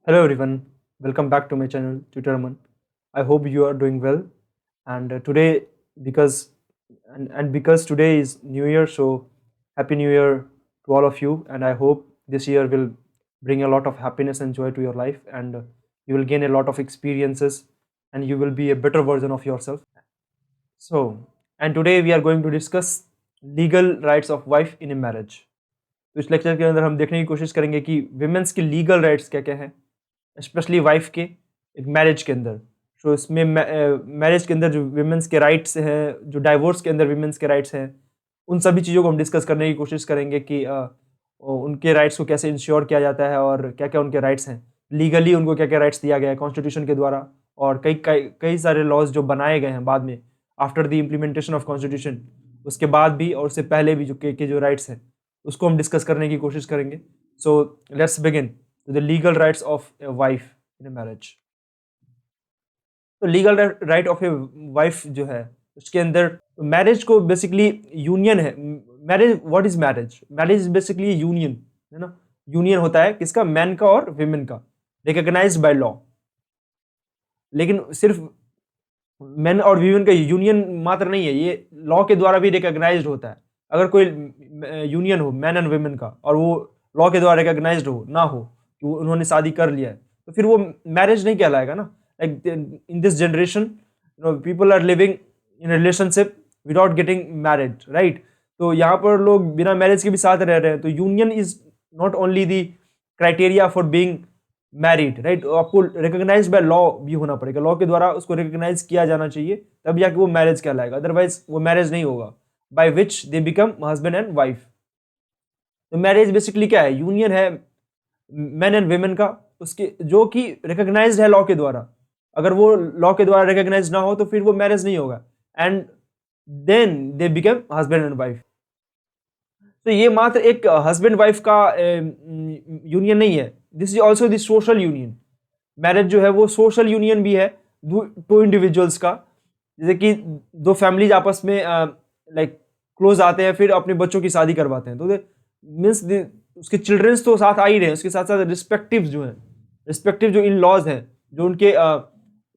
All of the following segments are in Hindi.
Hello everyone, welcome back to my channel Tutorman. I hope you are doing well. And today, because because today is New Year, so Happy New Year to all of you. And I hope this year will bring a lot of happiness and joy to your life, and you will gain a lot of experiences, and you will be a better version of yourself. So, and today we are going to discuss legal rights of wife in a marriage. तो इस लेक्चर के अंदर हम देखने की कोशिश करेंगे कि विमेंस के लीगल राइट्स क्या क्या हैं, स्पेशली वाइफ के एक मैरिज के अंदर। सो इसमें मैरिज के अंदर जो विमेंस के राइट्स हैं, जो डाइवोर्स के अंदर विमेंस के राइट्स हैं, उन सभी चीज़ों को हम डिस्कस करने की कोशिश करेंगे कि उनके राइट्स को कैसे इंश्योर किया जाता है और क्या क्या उनके राइट्स हैं, लीगली उनको क्या क्या राइट्स दिया गया है कॉन्स्टिट्यूशन के द्वारा, और कई कई कई सारे लॉज जो बनाए गए हैं बाद में after the implementation of constitution, उसके बाद भी और उससे पहले भी के जो राइट्स हैं उसको हम डिस्कस करने की कोशिश करेंगे। So let's begin the legal rights of a wife in a marriage. तो legal right of a wife जो है उसके अंदर मैरिज को बेसिकली यूनियन है। Marriage, what is marriage? Marriage is basically union, है ना। यूनियन होता है किसका? मैन का और विमेन का, रिकॉग्नाइज्ड बाय लॉ। लेकिन सिर्फ मैन और वीमेन का यूनियन मात्र नहीं है, ये लॉ के द्वारा भी रिकॉग्नाइज्ड होता है। अगर कोई यूनियन हो मैन एंड वीमेन का और वो लॉ के द्वारा रिकॉग्नाइज्ड हो ना हो कि उन्होंने शादी कर लिया है, तो फिर वो मैरिज नहीं कहलाएगा ना। Like in this generation people are living in relationship without getting married, right. तो यहाँ पर लोग बिना मैरिज के भी साथ रह रहे हैं। तो union is not only the criteria for being married, right. आपको रिकॉग्नाइज बाय लॉ भी होना पड़ेगा, लॉ के द्वारा उसको रिकॉग्नाइज किया जाना चाहिए, तब जाके वो मैरिज कहलाएगा, अदरवाइज वो मैरिज नहीं होगा। By which they become husband and wife. तो मैरिज बेसिकली क्या है? यूनियन है मैन एंड वेमेन का, उसके जो कि रिकॉग्नाइज्ड है लॉ के द्वारा। अगर वो लॉ के द्वारा रिकॉग्नाइज ना हो तो फिर वो मैरिज नहीं होगा, and then they become husband and wife. तो ये मात्र एक हस्बैंड वाइफ का यूनियन नहीं है, this is also the social union. Marriage जो है वो सोशल यूनियन भी है टू इंडिविजुअल्स का। जैसे कि दो फैमिलीज आपस में लाइक क्लोज आते हैं, फिर अपने बच्चों की शादी करवाते हैं, तो मीन्स उसके चिल्ड्रंस तो साथ आ ही रहे हैं, उसके साथ साथ रिस्पेक्टिव जो हैं, रिस्पेक्टिव जो इन लॉज हैं, जो उनके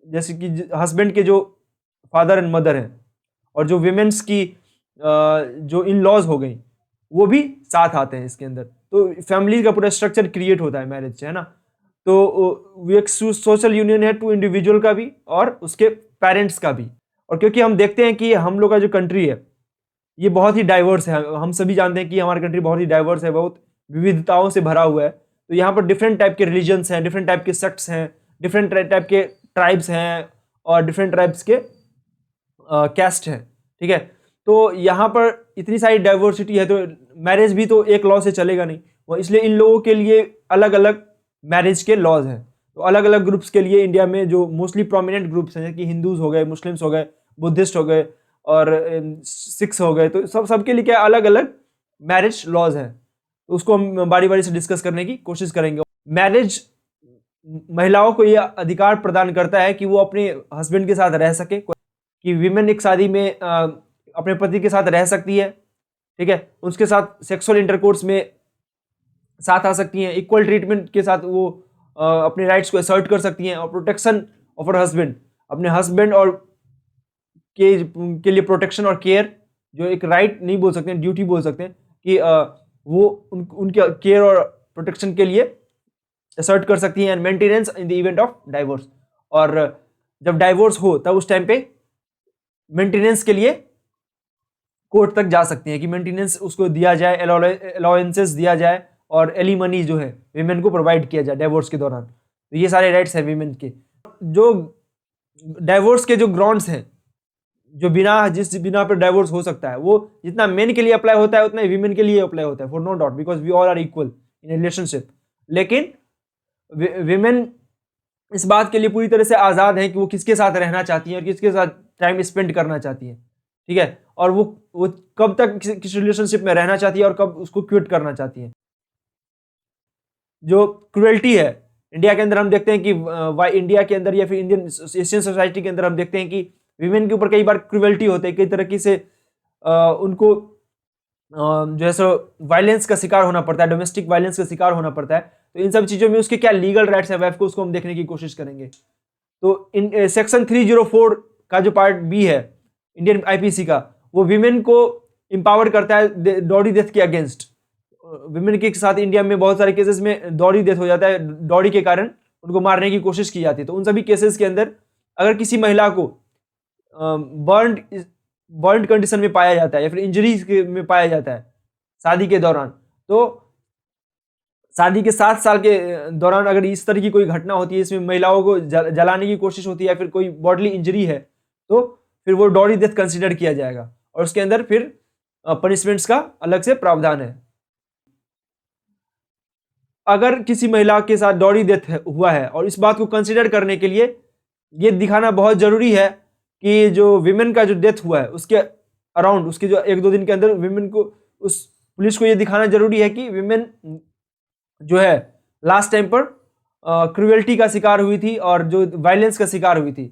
जैसे कि हस्बैंड के जो फादर एंड मदर हैं, और जो विमेंस की जो इन लॉज हो गई, वो भी साथ आते हैं इसके अंदर। तो फैमिली का पूरा स्ट्रक्चर क्रिएट होता है मैरिज से, है ना। तो वो एक सोशल यूनियन है टू इंडिविजुअल का भी और उसके पेरेंट्स का भी। और क्योंकि हम देखते हैं कि हम लोग का जो कंट्री है ये बहुत ही डाइवर्स है, हम सभी जानते हैं कि हमारा कंट्री बहुत ही डाइवर्स है, बहुत विविधताओं से भरा हुआ है। तो यहाँ पर डिफरेंट टाइप के रिलीजन्स हैं, डिफरेंट टाइप के सेक्ट्स हैं, डिफरेंट टाइप के ट्राइब्स हैं, और डिफरेंट ट्राइब्स के कैस्ट हैं, ठीक है। तो यहाँ पर इतनी सारी डाइवर्सिटी है, तो मैरिज भी तो एक लॉ से चलेगा नहीं, वो इसलिए इन लोगों के लिए अलग अलग मैरिज के लॉज हैं। तो अलग अलग ग्रुप्स के लिए इंडिया में जो मोस्टली प्रोमिनेंट ग्रुप्स हैं, कि हिंदूज हो गए, मुस्लिम्स हो गए, बुद्धिस्ट हो गए, और सिख्स हो गए, तो सबके लिए क्या अलग अलग मैरिज लॉज हैं। तो उसको हम बारी बारी से डिस्कस करने की कोशिश करेंगे। मैरिज महिलाओं को यह अधिकार प्रदान करता है कि वो अपने हस्बैंड के साथ रह सके, कि वीमेन एक शादी में अपने पति के साथ रह सकती है, ठीक है, उसके साथ सेक्सुअल इंटरकोर्स में साथ आ सकती हैं, इक्वल ट्रीटमेंट के साथ वो अपने राइट्स को असर्ट कर सकती हैं, और प्रोटेक्शन ऑफ हर हस्बैंड, अपने हस्बैंड और के लिए प्रोटेक्शन और केयर, जो एक राइट नहीं बोल सकते हैं, ड्यूटी बोल सकते हैं, कि वो उनके केयर और प्रोटेक्शन के लिए असर्ट कर सकती हैं, and maintenance in the event of divorce. और जब डाइवोर्स हो तब उस टाइम पे मेंटेनेंस के लिए कोर्ट तक जा सकती हैं, कि मेंटेनेंस उसको दिया जाए, अलाउंसेस दिया जाए, और एलिमनी जो है वीमेन को प्रोवाइड किया जाए डाइवोर्स के दौरान। तो ये सारे राइट्स हैं वीमेन के। जो डाइवोर्स के जो ग्राउंड्स हैं, जो जिस बिना पर डाइवोर्स हो सकता है, वो जितना मेन के लिए अप्लाई होता है उतना वीमेन के लिए अप्लाई होता है, for no doubt, because we all are equal in relationship. लेकिन वीमेन इस बात के लिए पूरी तरह से आज़ाद है कि वो किसके साथ रहना चाहती हैं और किसके साथ टाइम स्पेंड करना चाहती हैं, ठीक है, और वो कब तक किस रिलेशनशिप में रहना चाहती है और कब उसको क्विट करना चाहती हैं। जो क्रुएल्टी है इंडिया के अंदर, हम देखते हैं कि इंडिया के अंदर या फिर इंडियन एशियन सोसाइटी के अंदर हम देखते हैं कि वीमेन के ऊपर कई बार क्रुएल्टी होते हैं, कई तरह से उनको जो है सो वायलेंस का शिकार होना पड़ता है, डोमेस्टिक वायलेंस का शिकार होना पड़ता है। तो इन सब चीजों में उसके क्या लीगल राइट्स है वाइफ को, उसको हम देखने की कोशिश करेंगे। तो इन सेक्शन 304 का जो पार्ट बी है इंडियन आईपीसी का, वो विमेन को इंपावर करता है डॉडी डेथ के अगेंस्ट। विमेन के साथ इंडिया में बहुत सारे केसेस में डॉडी डेथ हो जाता है, डॉडी के कारण उनको मारने की कोशिश की जाती है। तो उन सभी केसेस के अंदर अगर किसी महिला को बर्न बर्न कंडीशन में पाया जाता है या फिर इंजरीज में पाया जाता है शादी के दौरान, तो शादी के 7 साल के दौरान अगर इस तरह की कोई घटना होती है, इसमें महिलाओं को जलाने की कोशिश होती है या फिर कोई बॉडली इंजरी है, तो फिर वो डॉडी डेथ कंसिडर किया जाएगा और उसके अंदर फिर पनिशमेंट्स का अलग से प्रावधान है। अगर किसी महिला के साथ डॉडी डेथ हुआ है और इस बात को कंसिडर करने के लिए ये दिखाना बहुत जरूरी है कि जो विमेन का जो डेथ हुआ है उसके अराउंड, उसके जो 1-2 दिन के अंदर विमेन को, उस पुलिस को ये दिखाना जरूरी है कि विमेन जो है लास्ट टाइम पर क्रुएल्टी का शिकार हुई थी और जो वायलेंस का शिकार हुई थी,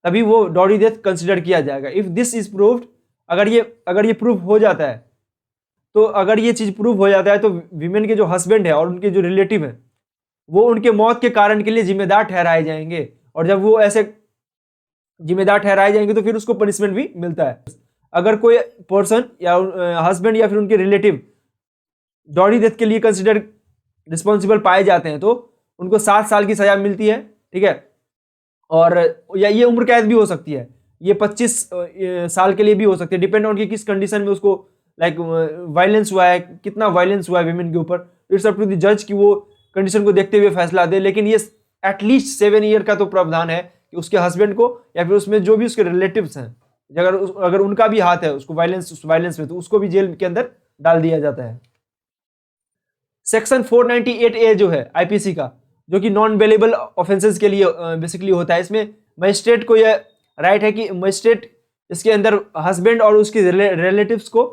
तभी वो डॉडी डेथ कंसिडर किया जाएगा। इफ दिस इज प्रूव्ड, अगर ये प्रूव हो जाता है, तो अगर ये चीज प्रूव हो जाता है तो विमेन के जो हस्बैंड है और उनके जो रिलेटिव है वो उनके मौत के कारण के लिए जिम्मेदार ठहराए जाएंगे, और जब वो ऐसे जिम्मेदार ठहराए जाएंगे तो फिर उसको पनिशमेंट भी मिलता है। अगर कोई पर्सन या हस्बैंड या फिर उनके रिलेटिव डॉडी डेथ के लिए कंसिडर रिस्पॉन्सिबल पाए जाते हैं तो उनको 7 साल की सजा मिलती है, ठीक है। और या ये उम्र कैद भी हो सकती है, ये 25 साल के लिए भी हो सकती है, डिपेंड ऑन कि किस कंडीशन में उसको लाइक वायलेंस हुआ है, कितना वायलेंस हुआ है विमेन के ऊपर। इट्स अप टू द जज कि वो कंडीशन को देखते हुए फैसला दे, लेकिन ये एटलीस्ट 7 ईयर का तो प्रावधान है कि उसके हस्बैंड को या फिर उसमें जो भी उसके रिलेटिव्स हैं, अगर उनका भी हाथ है उसको वायलेंस में, तो उसको भी जेल के अंदर डाल दिया जाता है। सेक्शन 498A जो है आईपीसी का, जो कि नॉन बेलेबल ऑफेंसेस के लिए बेसिकली होता है, इसमें मजिस्ट्रेट को यह राइट है कि मजिस्ट्रेट इसके अंदर हस्बैंड और उसके रिलेटिव्स को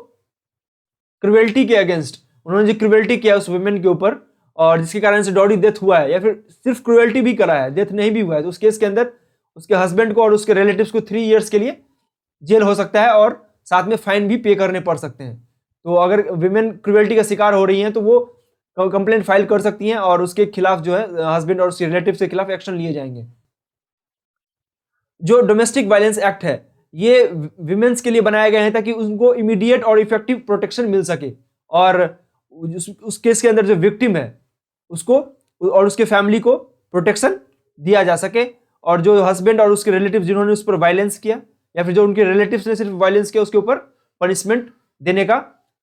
क्रुएल्टी के अगेंस्ट, उन्होंने जो क्रुएल्टी किया उस वुमेन के ऊपर और जिसके कारण से डॉडी डेथ हुआ है या फिर सिर्फ क्रुएल्टी भी करा है, डेथ नहीं भी हुआ है, तो उस केस के अंदर उसके हस्बैंड को और उसके रिलेटिव्स को 3 इयर्स के लिए जेल हो सकता है और साथ में फाइन भी पे करने पड़ सकते हैं। तो अगर विमेन क्रुएल्टी का शिकार हो रही हैं तो वो कंप्लेंट फाइल कर सकती हैं और उसके खिलाफ जो है हस्बैंड और उसके रिलेटिव के खिलाफ एक्शन लिए जाएंगे। जो डोमेस्टिक वायलेंस एक्ट है ये विमेन्स के लिए बनाया गया है ताकि उनको इमीडिएट और इफेक्टिव प्रोटेक्शन मिल सके, और उस केस के अंदर जो विक्टिम है उसको और उसके फैमिली को प्रोटेक्शन दिया जा सके, और जो हस्बैंड और उसके रिलेटिव जिन्होंने उस पर वायलेंस किया या फिर जो उनके रिलेटिव्स ने सिर्फ वायलेंस किया उसके ऊपर पनिशमेंट देने का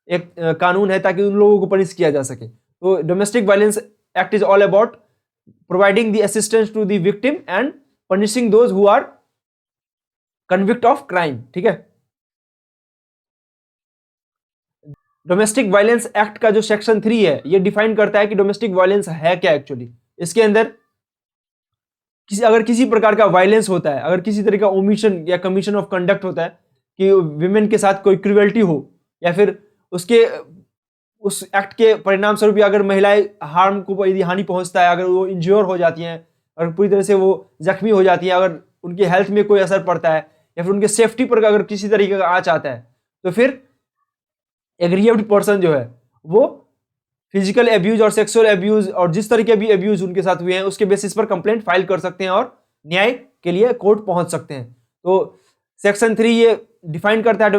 एक कानून है ताकि उन लोगों को पनिश किया जा सके। तो domestic violence act is all about providing the assistance to the victim and punishing those who are convict of crime, ठीक है। डोमेस्टिक वायलेंस एक्ट का जो सेक्शन 3 है ये डिफाइन करता है कि डोमेस्टिक वायलेंस है क्या एक्चुअली। इसके अंदर अगर किसी प्रकार का वायलेंस होता है, अगर किसी तरह का ओमिशन या कमीशन ऑफ कंडक्ट होता है कि विमेन के साथ कोई क्रुएल्टी हो या फिर उसके उस एक्ट के परिणाम स्वरूप अगर महिलाएं हार्म को यदि हानि पहुंचता है, अगर वो इंज्योर हो जाती हैं और पूरी तरह से वो जख्मी हो जाती हैं, अगर उनके हेल्थ में कोई असर पड़ता है या फिर उनके सेफ्टी पर अगर किसी तरीके का आंच आता है, तो फिर एग्रीव्ड पर्सन जो है वो फिजिकल एब्यूज और सेक्सुअल एब्यूज और जिस तरह के भी एब्यूज उनके साथ हुए हैं उसके बेसिस पर कंप्लेंट फाइल कर सकते हैं और न्याय के लिए कोर्ट पहुंच सकते हैं। तो सेक्शन 3 ये डिफाइन करता है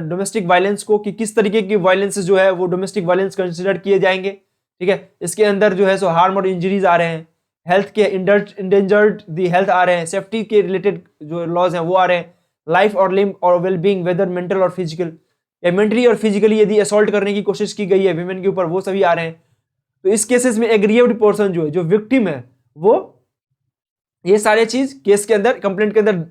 डोमेस्टिक वायलेंस को कि किस तरीके की वायलेंस जो है वो डोमेस्टिक वायलेंस कंसिडर किए जाएंगे, ठीक है। इसके अंदर जो है सो हार्म और इंजरीज आ रहे हैं, हेल्थ के इंडेंजर्ड दी हेल्थ आ रहे हैं, सेफ्टी के रिलेटेड जो लॉज हैं वो आ रहे हैं, लाइफ और लिम्ब और वेलबींग वेदर मेंटल और फिजिकल या मेंटली और फिजिकली यदि असॉल्ट करने की कोशिश की गई है विमेन के ऊपर, वो सभी आ रहे हैं। तो इस केसेस में एग्रीव्ड पर्सन जो है, जो विक्टिम है, वो ये सारे चीज केस के अंदर कंप्लेंट के अंदर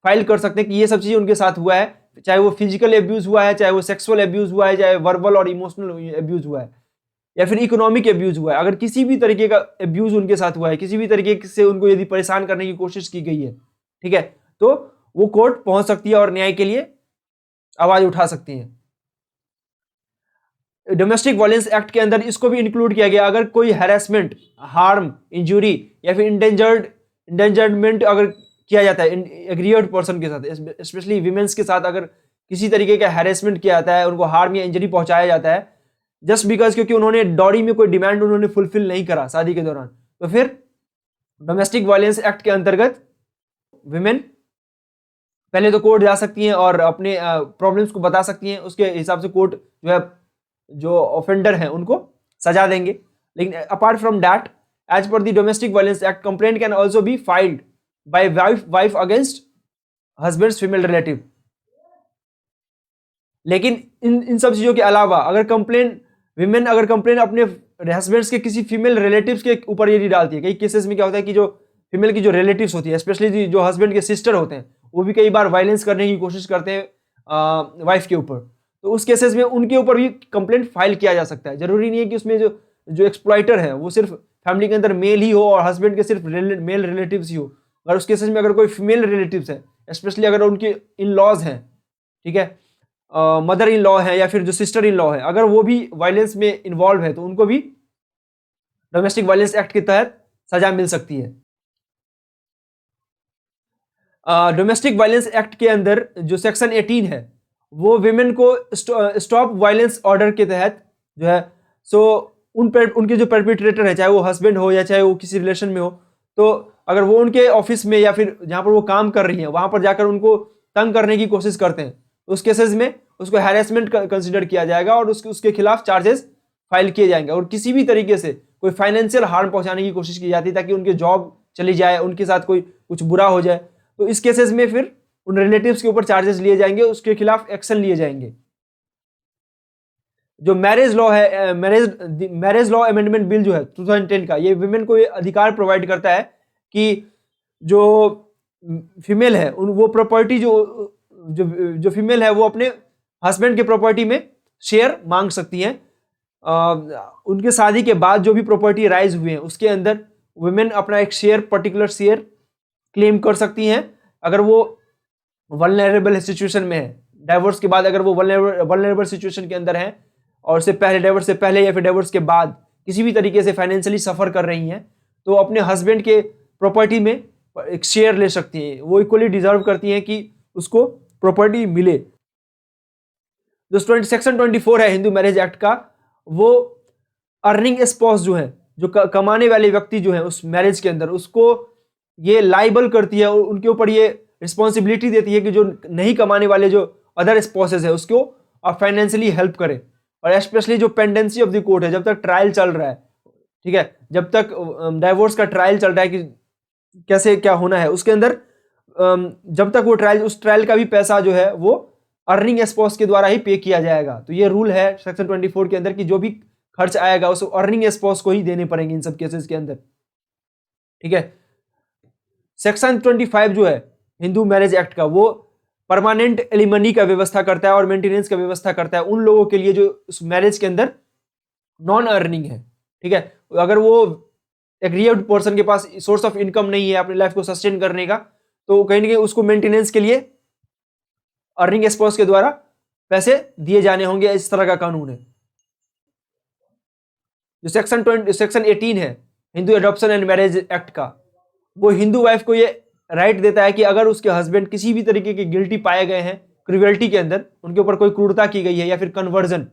फाइल कर सकते हैं कि ये सब चीजें उनके साथ हुआ है, चाहे वो फिजिकल एब्यूज हुआ है, चाहे वो सेक्सुअल एब्यूज हुआ है, चाहे वर्बल और इमोशनल एब्यूज हुआ है या फिर इकोनॉमिक एब्यूज हुआ है। अगर किसी भी तरीके का एब्यूज उनके साथ हुआ है, किसी भी तरीके से उनको यदि परेशान करने की कोशिश की गई है, ठीक है, तो वो कोर्ट पहुंच सकती है और न्याय के लिए आवाज उठा सकती है। डोमेस्टिक वायलेंस एक्ट के अंदर इसको भी इंक्लूड किया गया, अगर कोई हैरेसमेंट, हार्म, इंजुरी या फिर इंडेंजरमेंट अगर किया जाता है एग्रीव्ड पर्सन के साथ, स्पेशली विमेन्स के साथ, अगर किसी तरीके का हैरेसमेंट किया जाता है, उनको हार्म या इंजरी पहुंचाया जाता है, जस्ट बिकॉज क्योंकि उन्होंने डॉरी में कोई डिमांड उन्होंने फुलफिल नहीं करा शादी के दौरान, तो फिर डोमेस्टिक वायलेंस एक्ट के अंतर्गत विमेन पहले तो कोर्ट जा सकती हैं और अपने प्रॉब्लम्स को बता सकती हैं, उसके हिसाब से कोर्ट जो है जो ऑफेंडर है उनको सजा देंगे। लेकिन apart from that, as per the domestic violence act, complaint can also be filed by wife against husbands female relative. लेकिन इन सब चीजों के अलावा अगर कंप्लेन विमेन अगर कंप्लेन अपने हस्बैंड्स के किसी फीमेल रिलेटिव्स के ऊपर ये नहीं डालती है, कई केसेस में क्या होता है कि जो फीमेल की जो रिलेटिव्स होती है, स्पेशली जो हस्बैंड के सिस्टर होते हैं, वो भी कई बार वायलेंस करने की कोशिश करते हैं वाइफ के ऊपर, तो उस केसेस में उनके ऊपर भी कंप्लेंट फाइल किया जा सकता है। जरूरी नहीं है कि उसमें जो एक्सप्लॉइटर है वो सिर्फ फैमिली के अंदर मेल ही हो और हस्बैंड के सिर्फ मेल रिलेटिव्स ही हो। अगर उस केसेस में अगर कोई फीमेल रिलेटिव्स है, स्पेशली अगर उनके इन लॉज हैं, ठीक है, मदर इन लॉ है या फिर जो सिस्टर इन लॉ है, अगर वो भी वायलेंस में इन्वॉल्व है तो उनको भी डोमेस्टिक वायलेंस एक्ट के तहत सजा मिल सकती है। डोमेस्टिक वायलेंस एक्ट के अंदर जो सेक्शन 18 है वो विमेन को स्टॉप वायलेंस ऑर्डर के तहत जो है, सो उनके जो परपिट्रेटर है, चाहे वो हस्बैंड हो या चाहे वो किसी रिलेशन में हो, तो अगर वो उनके ऑफिस में या फिर जहां पर वो काम कर रही है वहां पर जाकर उनको तंग करने की कोशिश करते हैं, तो उस केसेस में उसको हैरेसमेंट कंसिडर किया जाएगा और उसके खिलाफ चार्जेस फाइल किए जाएंगे। और किसी भी तरीके से कोई फाइनेंशियल हार्म पहुंचाने की कोशिश की जाती है ताकि उनकी जॉब चली जाए, उनके साथ कोई कुछ बुरा हो जाए, तो इस केसेस में फिर उन रिलेटिव्स के ऊपर चार्जेस लिए जाएंगे, उसके खिलाफ एक्शन लिए जाएंगे। जो मैरिज लॉ है, मैरिज लॉ अमेंडमेंट बिल जो है 2010 का, ये विमेन को ये अधिकार प्रोवाइड करता है कि जो फीमेल है वो प्रॉपर्टी जो फीमेल है वो अपने हस्बैंड के प्रॉपर्टी में शेयर मांग सकती हैं। उनके शादी के बाद जो भी प्रॉपर्टी राइज हुए हैं उसके अंदर वुमेन अपना एक शेयर, पर्टिकुलर शेयर क्लेम कर सकती हैं अगर वो वल्नरेबल सिचुएशन में है। डाइवोर्स के बाद अगर वो वल्नरेबल सिचुएशन के अंदर है और उससे पहले, डाइवोर्स से पहले या फिर डाइवोर्स के बाद किसी भी तरीके से फाइनेंशियली सफर कर रही हैं, तो अपने हस्बैंड के प्रॉपर्टी में एक शेयर ले सकती हैं। वो इक्वली डिजर्व करती हैं कि उसको प्रॉपर्टी मिले। जो सेक्शन 24 है हिंदू मैरिज एक्ट का, वो अर्निंग स्पाउस जो है, जो कमाने वाले व्यक्ति जो है उस मैरिज के अंदर, उसको ये लाइबल करती है और उनके ऊपर ये रिस्पॉन्सिबिलिटी देती है कि जो नहीं कमाने वाले जो अदर स्पाउसेस है उसको फाइनेंशियली हेल्प करे। और स्पेशली जो पेंडेंसी ऑफ द कोर्ट है, जब तक ट्रायल चल रहा है, ठीक है, जब तक डाइवोर्स का ट्रायल चल रहा है कि कैसे क्या होना है, उसके अंदर जब तक वो ट्रायल, उस ट्रायल का भी पैसा जो है वो अर्निंग स्पाउस के द्वारा ही पे किया जाएगा। तो ये रूल है सेक्शन 24 के अंदर कि जो भी खर्च आएगा उस अर्निंग स्पाउस को ही देने पड़ेंगे इन सब केसेस के अंदर, ठीक है। सेक्शन 25 जो है हिंदू मैरिज एक्ट का, वो परमानेंट एलिमनी का व्यवस्था करता है और मेंटेनेंस का व्यवस्था करता है उन लोगों के लिए जो उस मैरिज के अंदर नॉन अर्निंग है, ठीक है। अगर वो एग्रीव्ड पर्सन के पास सोर्स ऑफ इनकम नहीं है अपनी लाइफ को सस्टेन करने का, तो कहीं ना कहीं उसको मेंटेनेंस के लिए अर्निंग स्पाउस के द्वारा पैसे दिए जाने होंगे, इस तरह का कानून है। जो सेक्शन 18 है Hindu adoption and marriage act का, वो हिंदू वाइफ को ये राइट देता है कि अगर उसके हस्बैंड किसी भी तरीके के गिल्टी पाए गए हैं क्रूएल्टी के अंदर, उनके ऊपर कोई क्रूरता की गई है या फिर कन्वर्जन,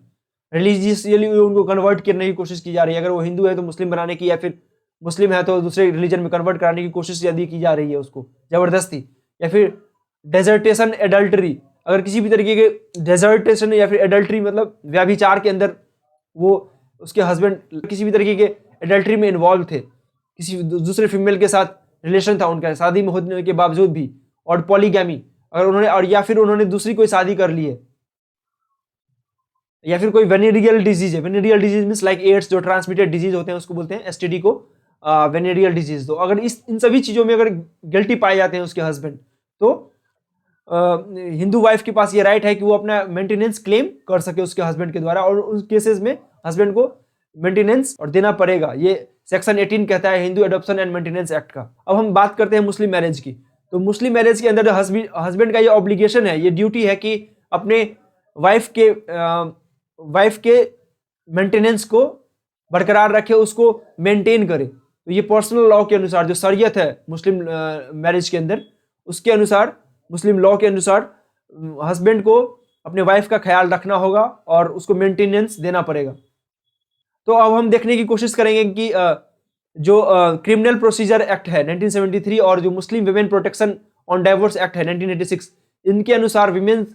रिलीजियसली उनको कन्वर्ट करने की कोशिश की जा रही है, अगर वो हिंदू है तो मुस्लिम बनाने की, या फिर मुस्लिम है तो दूसरे रिलीजन में कन्वर्ट कराने की कोशिश यदि की जा रही है उसको जबरदस्ती, या फिर डेजर्टेशन, एडल्टरी, अगर किसी भी तरीके के डेजर्टेशन या फिर एडल्टरी मतलब व्याभिचार के अंदर वो उसके हस्बैंड किसी भी तरीके के एडल्टरी में इन्वॉल्व थे, किसी दूसरे फीमेल के साथ रिलेशन था उनका शादी में होने के बावजूद भी, और पॉलीगैमी अगर उन्होंने, और या फिर उन्होंने दूसरी कोई शादी कर ली है, या फिर कोई वेनेरियल डिजीज है, venereal disease means like AIDS, जो ट्रांसमिटेड डिजीज होते हैं उसको बोलते हैं एसटीडी को वेनेरियल डिजीज। तो अगर इन सभी चीजों में अगर गिल्टी पाए जाते हैं उसके हस्बैंड, तो हिंदू वाइफ के पास ये राइट है कि वो अपना मेंटेनेंस क्लेम कर सके उसके हस्बैंड के द्वारा, और उस केसेस में हस्बैंड को मेंटेनेंस और देना पड़ेगा। ये सेक्शन 18 कहता है Hindu adoption and maintenance act का। अब हम बात करते हैं मुस्लिम मैरिज की। तो मुस्लिम मैरिज के अंदर हस्बैंड का ये ऑब्लिगेशन है, ये ड्यूटी है कि अपने वाइफ के मेंटेनेंस को बरकरार रखे, उसको मेंटेन करे। तो ये पर्सनल लॉ के अनुसार, जो शरीयत है मुस्लिम मैरिज के अंदर, उसके अनुसार, मुस्लिम लॉ के अनुसार हस्बैंड को अपने वाइफ का ख्याल रखना होगा और उसको मेंटेनेंस देना पड़ेगा। तो अब हम देखने की कोशिश करेंगे कि जो क्रिमिनल प्रोसीजर एक्ट है 1973 और जो Muslim women protection on divorce act है 1986, इनके अनुसार विमेन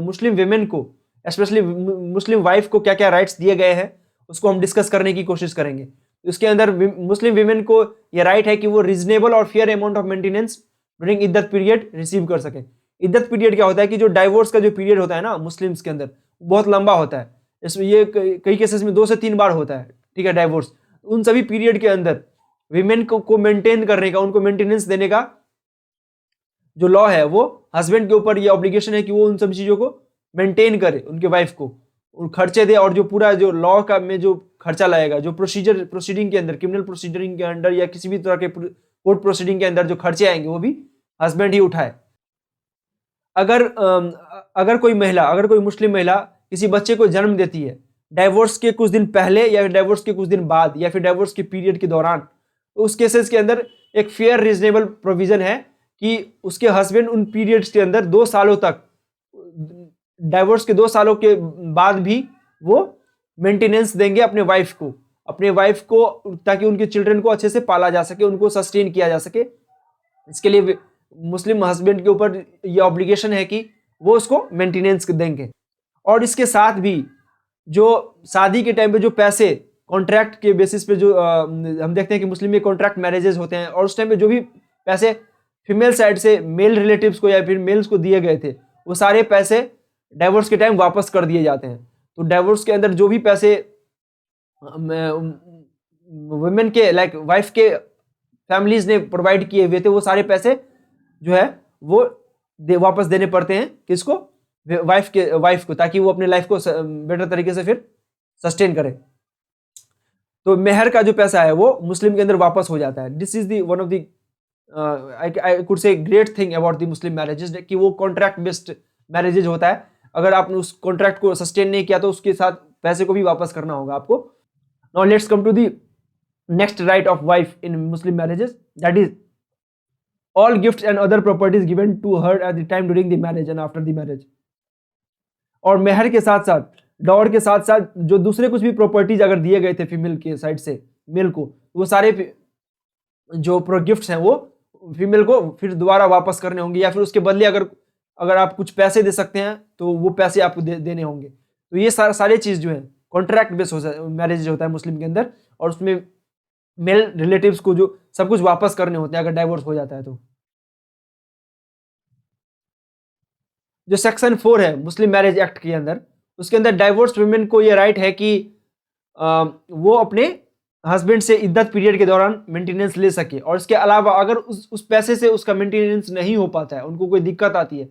मुस्लिम विमेन को, स्पेशली मुस्लिम वाइफ को क्या क्या राइट्स दिए गए हैं, उसको हम डिस्कस करने की कोशिश करेंगे। इसके अंदर मुस्लिम विमेन को यह राइट है कि वो रीजनेबल और fair amount of maintenance during इद्दत पीरियड रिसीव कर सके। इद्दत पीरियड क्या होता है कि जो डाइवोर्स का जो पीरियड होता है ना मुस्लिम्स के अंदर, बहुत लंबा होता है। इसमें ये कई केसेस में 2 से 3 बार होता है, ठीक है, डाइवोर्स। उन सभी पीरियड के अंदर विमेन को मेंटेन करने का, उनको मेंटेनेंस देने का जो लॉ है, वो हस्बैंड के ऊपर ये ऑब्लिगेशन है कि वो उन सब चीजों को मेंटेन करे, उनके वाइफ को खर्चे दे, और जो पूरा जो लॉ का में जो खर्चा लगेगा, जो प्रोसीडिंग के अंदर, क्रिमिनल प्रोसीडिंग के अंदर या किसी भी तरह के कोर्ट प्रोसीडिंग के अंदर जो खर्चे आएंगे वो भी हस्बैंड ही उठाए। अगर कोई महिला, अगर कोई मुस्लिम महिला किसी बच्चे को जन्म देती है डाइवोर्स के कुछ दिन पहले या डाइवोर्स के कुछ दिन बाद या फिर डाइवोर्स के पीरियड के दौरान, तो उस केसेस के अंदर एक फेयर रीजनेबल प्रोविजन है कि उसके हस्बैंड उन पीरियड्स के अंदर 2 सालों तक, डाइवोर्स के 2 सालों के बाद भी वो मेंटेनेंस देंगे अपने वाइफ को, ताकि उनके चिल्ड्रन को अच्छे से पाला जा सके, उनको सस्टेन किया जा सके। इसके लिए मुस्लिम हस्बैंड के ऊपर ये ऑब्लिगेशन है कि वो उसको मेंटेनेंस देंगे। और इसके साथ भी जो शादी के टाइम पे जो पैसे कॉन्ट्रैक्ट के बेसिस पे जो हम देखते हैं कि मुस्लिम में कॉन्ट्रैक्ट मैरिजेस होते हैं, और उस टाइम पे जो भी पैसे फीमेल साइड से मेल रिलेटिव्स को या फिर मेल्स को दिए गए थे, वो सारे पैसे डाइवोर्स के टाइम वापस कर दिए जाते हैं। तो डाइवोर्स के अंदर जो भी पैसे वुमेन के लाइक वाइफ के फैमिलीज ने प्रोवाइड किए हुए थे, वो सारे पैसे जो है वो वापस देने पड़ते हैं किसको, वाइफ को, ताकि वो अपने लाइफ को बेटर तरीके से फिर सस्टेन करे। तो मेहर का जो पैसा है वो मुस्लिम के अंदर वापस हो जाता है। This is the one of the I could say great thing about the Muslim marriages, कि वो कॉन्ट्रैक्ट बेस्ड मैरिजेज होता है। अगर आपने उस कॉन्ट्रैक्ट को सस्टेन नहीं किया तो उसके साथ पैसे को भी वापस करना होगा आपको। Now let's come to the next right of wife in Muslim marriages, that is all gifts and other properties given to her at the time during the marriage and after the marriage। और मेहर के साथ साथ, डॉर के साथ साथ जो दूसरे कुछ भी प्रॉपर्टीज अगर दिए गए थे फीमेल के साइड से मेल को, वो सारे जो गिफ्ट्स हैं वो फीमेल को फिर दोबारा वापस करने होंगे, या फिर उसके बदले अगर आप कुछ पैसे दे सकते हैं तो वो पैसे आपको देने होंगे। तो ये सारे चीज जो है कॉन्ट्रैक्ट बेस मैरिज होता है मुस्लिम के अंदर, और उसमें मेल रिलेटिव्स को जो सब कुछ वापस करने होते हैं अगर डाइवोर्स हो जाता है तो। जो सेक्शन 4 है मुस्लिम मैरिज एक्ट के अंदर, उसके अंदर डाइवोर्स वुमेन को ये राइट है कि वो अपने हस्बैंड से इद्दत पीरियड के दौरान मेंटेनेंस ले सके, और इसके अलावा अगर उस पैसे से उसका मेंटेनेंस नहीं हो पाता है, उनको कोई दिक्कत आती है,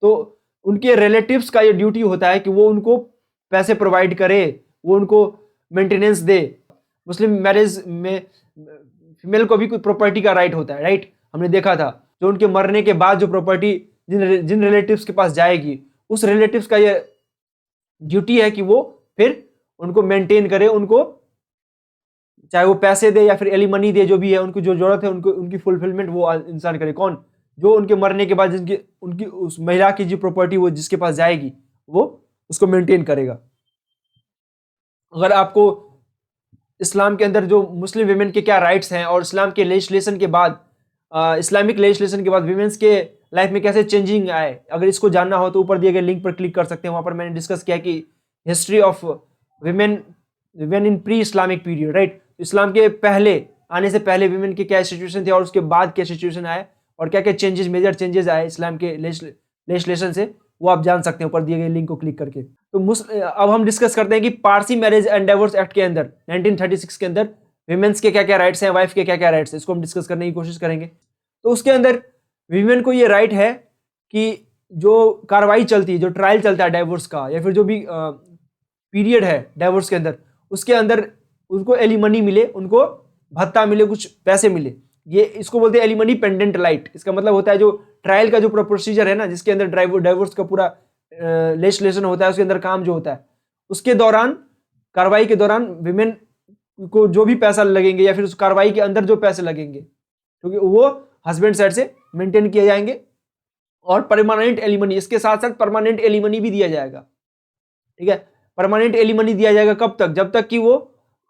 तो उनके रिलेटिव्स का ये ड्यूटी होता है कि वो उनको पैसे प्रोवाइड करे, वो उनको मेंटेनेंस दे। मुस्लिम मैरिज में फीमेल को भी कोई प्रॉपर्टी का राइट होता है, राइट, हमने देखा था। जो उनके मरने के बाद जो प्रॉपर्टी जिन रिलेटिव्स के पास जाएगी, उस रिलेटिव्स का ये ड्यूटी है कि वो फिर उनको मेंटेन करे, उनको चाहे वो पैसे दे या फिर एलिमनी दे, जो भी है उनको जो जरूरत है उनकी फुलफिलमेंट वो इंसान करे। कौन? जो उनके मरने के बाद उनकी उस महिला की जो प्रॉपर्टी वो जिसके पास जाएगी वो उसको मेंटेन करेगा। अगर आपको इस्लाम के अंदर जो मुस्लिम विमेन के क्या राइट्स हैं और इस्लाम के लेजिस्लेशन के बाद, इस्लामिक लेजिस्लेशन के बाद विमेन्स के लाइफ में कैसे चेंजिंग आए, अगर इसको जानना हो तो ऊपर दिए गए लिंक पर क्लिक कर सकते हैं। वहां पर मैंने डिस्कस किया कि history of women in pre Islamic period, right. Islam के पहले आने से पहले विमेन के क्या सिचुएशन थे और उसके बाद क्या सिचुएशन आए और क्या क्या चेंजेस, मेजर चेंजेस आए इस्लाम के लेजिस्लेशन से, वो आप जान सकते हैं ऊपर दिए गए लिंक को क्लिक करके। तो अब हम डिस्कस करते हैं कि Parsi marriage and divorce act के अंदर 1936 के अंदर विमेन्स के क्या क्या राइट्स हैं, वाइफ के क्या क्या राइट्स हैं, इसको हम डिस्कस करने की कोशिश करेंगे। तो उसके अंदर विमेन को ये राइट है कि जो कार्रवाई चलती है, जो ट्रायल चलता है डाइवोर्स का या फिर जो भी पीरियड है डाइवोर्स के अंदर, उसके अंदर उनको एलिमनी मिले, उनको भत्ता मिले, कुछ पैसे मिले। ये इसको बोलते हैं एलिमनी पेंडेंट राइट। इसका मतलब होता है जो ट्रायल का जो प्रोसीजर है ना, जिसके अंदर डाइवोर्स का पूरा लेजिस्लेशन होता है, उसके अंदर काम जो होता है, उसके दौरान, कार्रवाई के दौरान विमेन को जो भी पैसा लगेंगे या फिर उस कार्रवाई के अंदर जो पैसे लगेंगे, क्योंकि वो हस्बैंड साइड से मेंटेन किए जाएंगे। और परमानेंट एलिमनी, इसके साथ साथ परमानेंट एलिमनी भी दिया जाएगा, ठीक है। परमानेंट एलिमनी दिया जाएगा कब तक? जब तक कि वो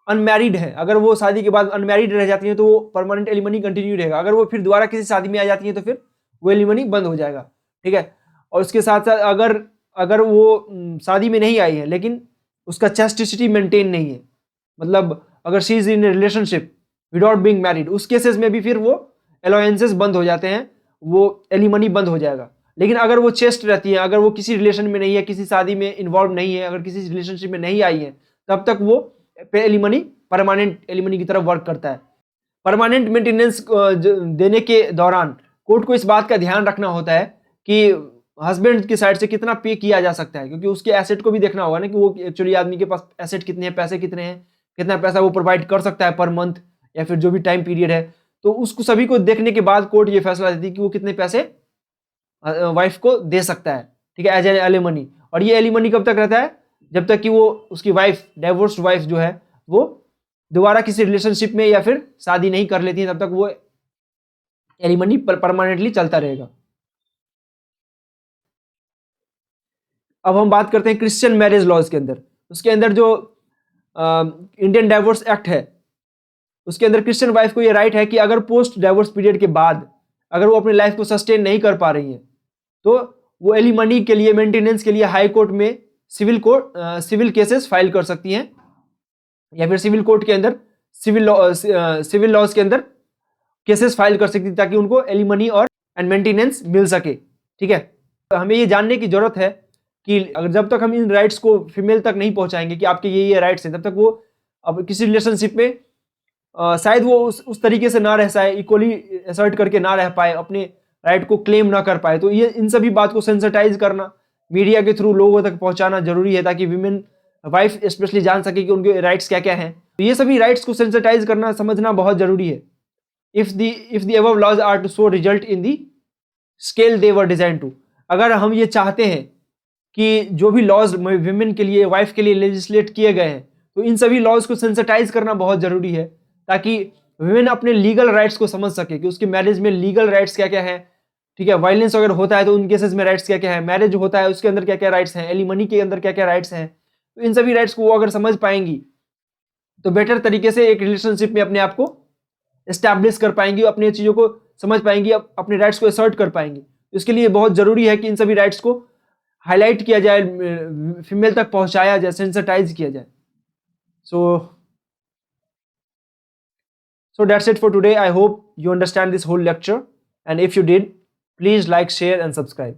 अनमैरिड है, अगर वो शादी के बाद अनमैरिड रह जाती हैं तो वो परमानेंट एलिमनी कंटिन्यू रहेगा। अगर वो फिर दोबारा किसी शादी में आ जाती है तो फिर वो एलिमनी बंद हो जाएगा। ठीक है, और उसके साथ साथ अगर अगर वो शादी में नहीं आई है लेकिन उसका चेस्टिसिटी मेंटेन नहीं है, मतलब अगर she is in relationship without being married, उस केसेस में भी फिर वो अलाउंसेस बंद हो जाते हैं, वो एलिमनी बंद हो जाएगा। लेकिन अगर वो चेस्ट रहती है, अगर वो किसी रिलेशन में नहीं है, किसी शादी में इन्वॉल्व नहीं है, अगर किसी रिलेशनशिप में नहीं आई है, तब तक वो पे एलिमनी परमानेंट एलिमनी की तरफ वर्क करता है। परमानेंट मेंटेनेंस देने के दौरान कोर्ट को इस बात का ध्यान रखना होता है कि हस्बैंड की साइड से कितना पे किया जा सकता है, क्योंकि उसके एसेट को भी देखना होगा ना कि वो एक्चुअली आदमी के पास एसेट कितने हैं, पैसे कितने हैं, कितना पैसा वो प्रोवाइड कर सकता है पर मंथ या फिर जो भी टाइम पीरियड है। तो उसको सभी को देखने के बाद कोर्ट ये फैसला देती है कि वो कितने पैसे वाइफ को दे सकता है। ठीक है, एज एन एलिमनी। और ये एलिमनी कब तक रहता है? जब तक कि वो उसकी वाइफ, डाइवोर्स्ड वाइफ जो है, वो दोबारा किसी रिलेशनशिप में या फिर शादी नहीं कर लेती है, तब तक वो एलिमनी परमानेंटली चलता रहेगा। अब हम बात करते हैं क्रिश्चियन मैरिज लॉज के अंदर। उसके अंदर जो इंडियन डाइवोर्स एक्ट है, उसके अंदर क्रिश्चियन वाइफ को ये राइट है कि अगर पोस्ट डाइवोर्स पीरियड के बाद अगर वो अपनी लाइफ को सस्टेन नहीं कर पा रही है तो वो एलिमनी के लिए, मेंटेनेंस के लिए हाई कोर्ट में सिविल केसेस फाइल कर सकती हैं, या फिर सिविल कोर्ट के अंदर सिविल लॉज के अंदर केसेस फाइल कर सकती है, ताकि उनको एलिमनी और मेंटेनेंस मिल सके। ठीक है, हमें ये जानने की जरूरत है कि अगर जब तक हम इन राइट्स को फीमेल तक नहीं पहुंचाएंगे कि आपके ये राइट्स हैं, तब तक वो अब किसी रिलेशनशिप में शायद वो उस तरीके से ना रह पाए, इक्वली असर्ट करके ना रह पाए, अपने राइट को क्लेम ना कर पाए। तो ये इन सभी बात को सेंसिटाइज करना, मीडिया के थ्रू लोगों तक पहुंचाना जरूरी है, ताकि विमेन वाइफ स्पेशली जान सके कि उनके राइट्स क्या क्या हैं। तो ये सभी राइट्स को सेंसिटाइज करना, समझना बहुत जरूरी है। If the above laws are to show result in the scale they were design to, अगर हम ये चाहते हैं कि जो भी लॉज विमेन के लिए, वाइफ के लिए लेजिस्लेट किए गए हैं, तो इन सभी लॉज को सेंसिटाइज करना बहुत जरूरी है, ताकि विमेन अपने लीगल राइट्स को समझ सके कि उसके मैरिज में लीगल राइट्स क्या क्या है। ठीक है, वायलेंस अगर होता है तो उन केसेस में राइट्स क्या क्या है, मैरिज होता है उसके अंदर क्या क्या राइट्स हैं, एलिमनी के अंदर क्या क्या राइट्स हैं। तो इन सभी राइट्स को वो अगर समझ पाएंगी तो बेटर तरीके से एक रिलेशनशिप में अपने आप को एस्टैब्लिश कर पाएंगी, अपनी चीज़ों को समझ पाएंगी, अपने राइट्स को असर्ट कर पाएंगी। इसके लिए बहुत जरूरी है कि इन सभी राइट्स को हाईलाइट किया जाए, फीमेल तक पहुंचाया जाए, सेंसिटाइज किया जाए। So that's it for today. I hope you understand this whole lecture, and if you did, please like, share and subscribe.